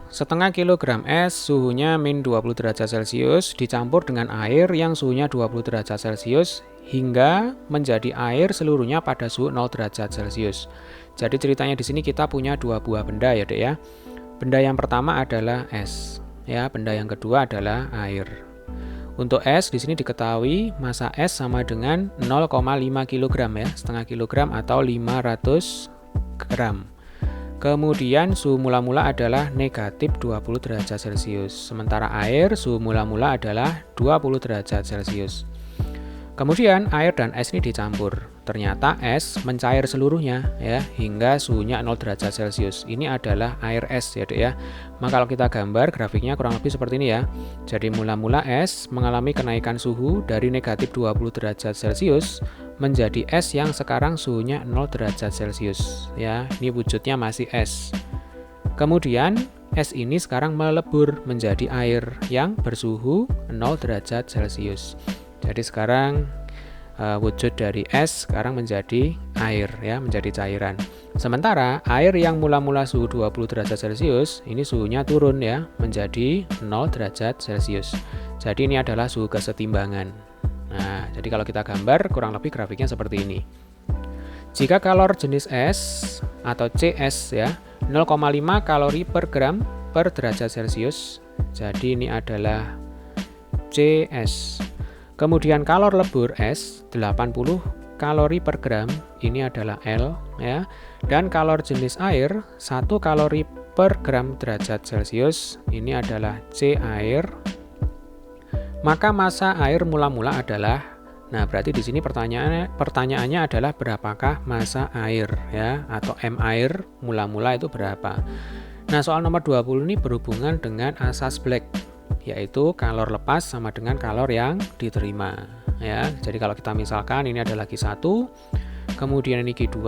setengah kilogram es suhunya min 20 derajat Celcius dicampur dengan air yang suhunya 20 derajat Celcius hingga menjadi air seluruhnya pada suhu 0 derajat Celcius. Jadi ceritanya di sini kita punya dua buah benda ya, Dek ya. Benda yang pertama adalah es, ya. Benda yang kedua adalah air. Untuk es di sini diketahui massa es sama dengan 0,5 kg ya, setengah kilogram atau 500 gram. Kemudian suhu mula-mula adalah negatif 20 derajat Celcius. Sementara air suhu mula-mula adalah 20 derajat Celcius. Kemudian air dan es ini dicampur. Ternyata es mencair seluruhnya ya hingga suhunya 0 derajat Celcius. Ini adalah air es ya, Dek ya. Maka kalau kita gambar grafiknya kurang lebih seperti ini ya. Jadi mula-mula es mengalami kenaikan suhu dari negatif 20 derajat Celcius menjadi es yang sekarang suhunya 0 derajat Celcius ya. Ini wujudnya masih es. Kemudian es ini sekarang melebur menjadi air yang bersuhu 0 derajat Celcius. Jadi sekarang wujud dari es sekarang menjadi air ya, menjadi cairan. Sementara air yang mula-mula suhu 20 derajat Celcius ini suhunya turun ya menjadi 0 derajat Celcius. Jadi ini adalah suhu kesetimbangan. Nah, jadi kalau kita gambar kurang lebih grafiknya seperti ini. Jika kalor jenis es atau CS ya 0,5 kalori per gram per derajat Celcius. Jadi ini adalah CS. Kemudian kalor lebur es 80 kalori per gram, ini adalah L ya. Dan kalor jenis air 1 kalori per gram derajat Celcius, ini adalah C air. Maka massa air mula-mula adalah, nah berarti di sini pertanyaannya adalah berapakah massa air ya, atau M air mula-mula itu berapa. Nah soal nomor 20 ini berhubungan dengan asas Black, yaitu kalor lepas sama dengan kalor yang diterima ya. Jadi kalau kita misalkan ini adalah Q1, kemudian ini Q2,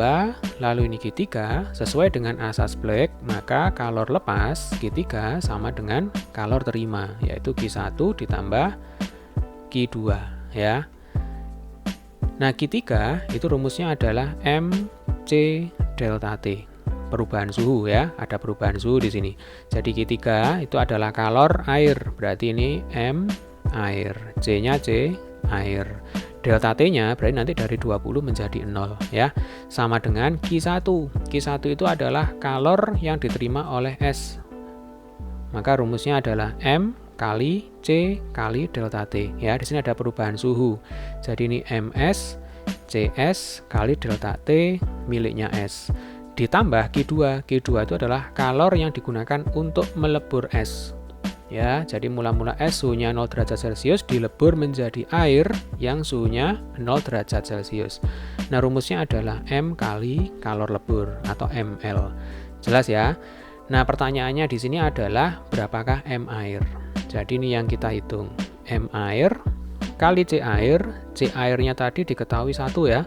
lalu ini Q3, sesuai dengan asas Black, maka kalor lepas Q3 sama dengan kalor terima, yaitu Q1 ditambah Q2 ya. Nah Q3 itu rumusnya adalah MC delta T. Perubahan suhu ya, ada perubahan suhu di sini. Jadi Q3 itu adalah kalor air, berarti ini M air, C-nya C air. Delta T-nya berarti nanti dari 20 menjadi 0 ya. Sama dengan Q1. Q1 itu adalah kalor yang diterima oleh S. Maka rumusnya adalah M kali C kali delta T ya. Di sini ada perubahan suhu. Jadi ini MS CS kali delta T miliknya S. Ditambah Q2. Q2 itu adalah kalor yang digunakan untuk melebur es. Ya, jadi mula-mula es suhunya 0 derajat Celcius dilebur menjadi air yang suhunya 0 derajat Celcius. Nah, rumusnya adalah M kali kalor lebur atau mL. Jelas ya? Nah, pertanyaannya di sini adalah berapakah M air? Jadi ini yang kita hitung. M air kali C air. C airnya tadi diketahui 1 ya.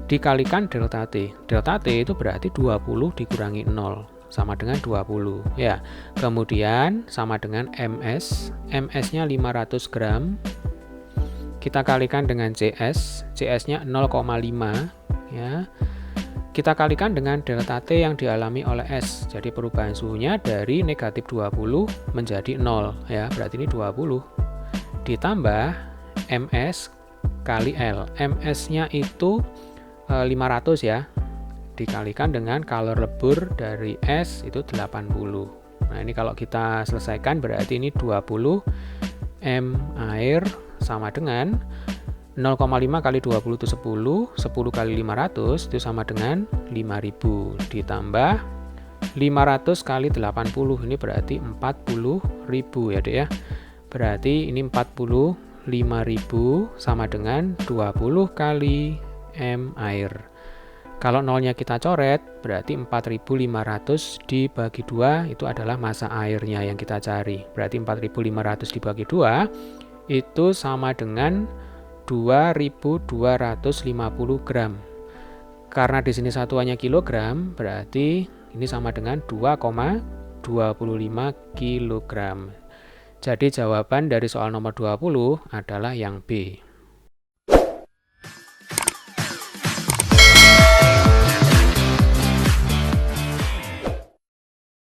Dikalikan delta T. Delta T itu berarti 20 dikurangi 0 sama dengan 20 ya. Kemudian sama dengan MS. MS-nya 500 gram. Kita kalikan dengan CS. CS-nya 0,5 ya. Kita kalikan dengan delta T yang dialami oleh S. Jadi perubahan suhunya dari negatif 20 menjadi 0 ya. Berarti ini 20 ditambah MS kali L. MS-nya itu 500 ya, dikalikan dengan kalor lebur dari es itu 80. Nah ini kalau kita selesaikan berarti ini 20 M air sama dengan 0,5 kali 20 itu 10, 10 kali 500 itu sama dengan 5000 ditambah 500 kali 80 ini berarti 40.000 ya, Dek ya. Berarti ini 45.000 sama dengan 20 kali M air. Kalau nolnya kita coret, berarti 4.500 dibagi 2 itu adalah massa airnya yang kita cari. Berarti 4.500 dibagi 2 itu sama dengan 2.250 gram. Karena di sini satuannya kilogram, berarti ini sama dengan 2,25 kilogram. Jadi jawaban dari soal nomor 20 adalah yang B.